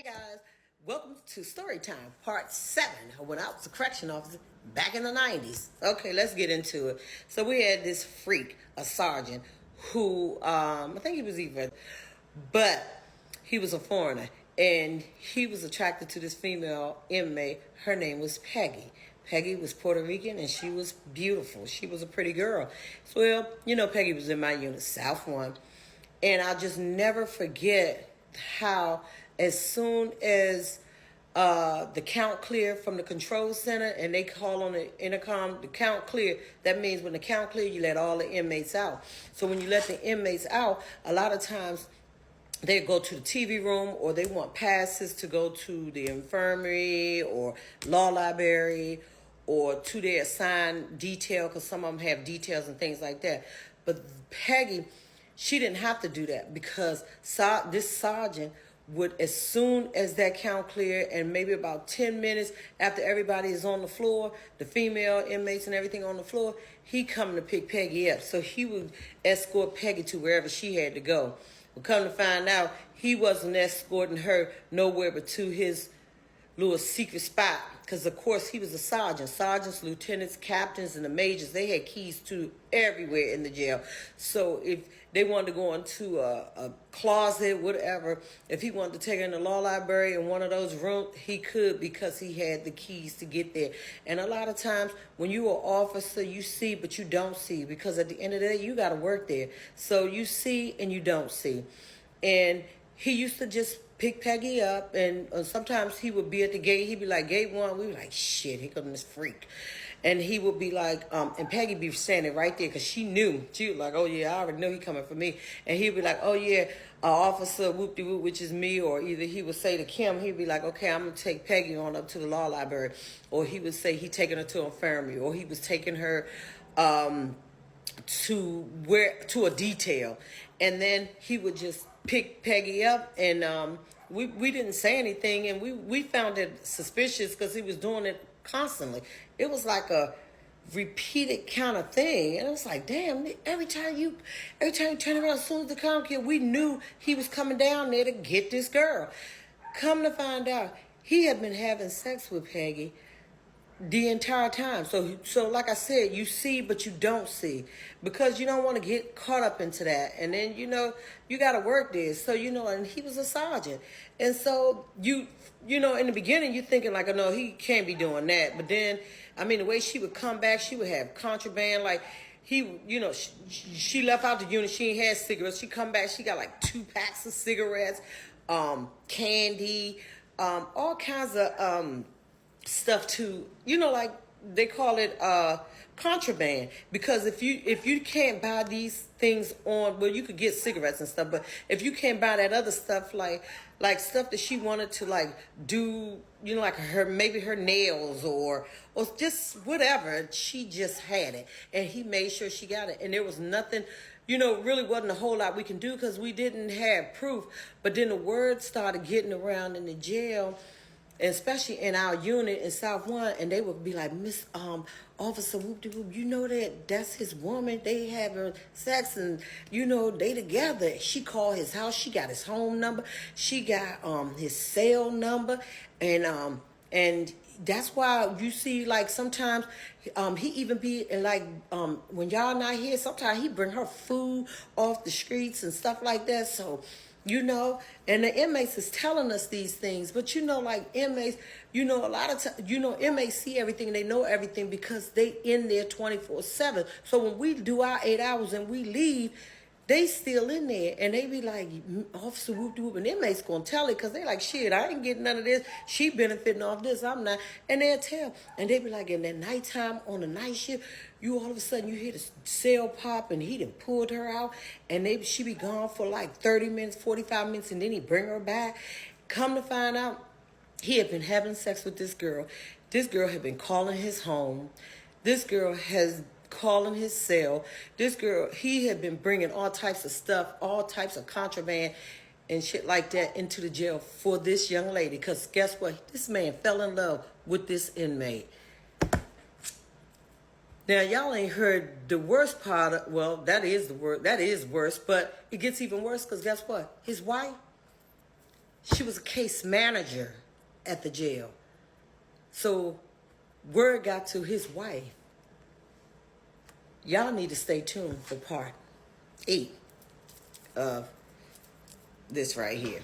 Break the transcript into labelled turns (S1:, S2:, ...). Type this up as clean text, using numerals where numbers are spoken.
S1: Hey guys, welcome to Story Time, Part 7 when I was a correction officer back in the 90s. Okay, let's get into it. So we had this freak, a sergeant, who, I think he was even, but he was a foreigner. And he was attracted to this female inmate. Her name was Peggy. Peggy was Puerto Rican and she was beautiful. She was a pretty girl. So, well, Peggy was in my unit, South 1. And I'll just never forget how as soon as the count clear from the control center and they call on the intercom, the count clear, that means when the count clear, you let all the inmates out. So when you let the inmates out, a lot of times they go to the TV room or they want passes to go to the infirmary or law library or to their assigned detail, because some of them have details and things like that. But Peggy, she didn't have to do that because this sergeant would, as soon as that count cleared and maybe about 10 minutes after everybody is on the floor, the female inmates and everything on the floor, he come to pick Peggy up. So he would escort Peggy to wherever she had to go. But come to find out, he wasn't escorting her nowhere but to his little secret spot. Because, of course, he was a sergeant. Sergeants, lieutenants, captains, and the majors, they had keys to everywhere in the jail. So if they wanted to go into a closet, whatever, if he wanted to take her in the law library in one of those rooms, he could because he had the keys to get there. And a lot of times when you're an officer, you see, but you don't see. Because at the end of the day, you got to work there. So you see and you don't see. And he used to just pick Peggy up, and sometimes he would be at the gate. He'd be like, gate 1. We were like, shit, here comes this freak. And he would be like, and Peggy be standing right there because she knew. She was like, oh yeah, I already know he coming for me. And he'd be like, oh yeah, officer whoop-de-whoop, which is me. Or either he would say to Kim, he'd be like, okay, I'm going to take Peggy on up to the law library. Or he would say he taking her to infirmary. Or he was taking her to a detail. And then he would just pick Peggy up, and we didn't say anything, and we found it suspicious because he was doing it constantly. It was like a repeated kind of thing, and it was like, damn, every time you turn around, as soon as the count kid, we knew he was coming down there to get this girl. Come to find out, he had been having sex with Peggy the entire time. So like I said, you see, but you don't see, because you don't want to get caught up into that. And then, you got to work this. So, and he was a sergeant. And so you in the beginning, you're thinking like, oh no, he can't be doing that. But then, the way she would come back, she would have contraband. Like she left out the unit. She ain't had cigarettes. She come back, she got like 2 packs of cigarettes, candy, all kinds of, stuff to, like they call it contraband, because if you can't buy these things on, well, you could get cigarettes and stuff, but if you can't buy that other stuff, like stuff that she wanted to like do, like maybe her nails or just whatever, she just had it, and he made sure she got it. And there was nothing, really wasn't a whole lot we can do because we didn't have proof. But then the word started getting around in the jail, especially in our unit in South 1, and they would be like, Miss Officer whoop-de-whoop, that's his woman, they having sex, and they together. She called his house, she got his home number, she got his cell number, and that's why you see, like, sometimes he even be like, when y'all not here, sometimes he bring her food off the streets and stuff like that. So and the inmates is telling us these things, but like inmates, a lot of times, inmates see everything, they know everything because they in there 24/7. So when we do our 8 hours and we leave, they still in there, and they be like, Officer whoop-de-whoop, and inmates gonna tell it because they like, shit, I ain't getting none of this. She benefiting off this, I'm not. And they'll tell. And they be like, in that nighttime on the night shift, you all of a sudden you hear the cell pop, and he done pulled her out, and she be gone for like 30 minutes, 45 minutes, and then he bring her back. Come to find out, he had been having sex with this girl. This girl had been calling his home. This girl has calling his cell. This girl, he had been bringing all types of stuff, all types of contraband and shit like that into the jail for this young lady. Because guess what? This man fell in love with this inmate. Now, y'all ain't heard the worst part. Well, that is the worst. That is worse. But it gets even worse because guess what? His wife, She was a case manager at the jail. So word got to his wife. Y'all need to stay tuned for part 8 of this right here.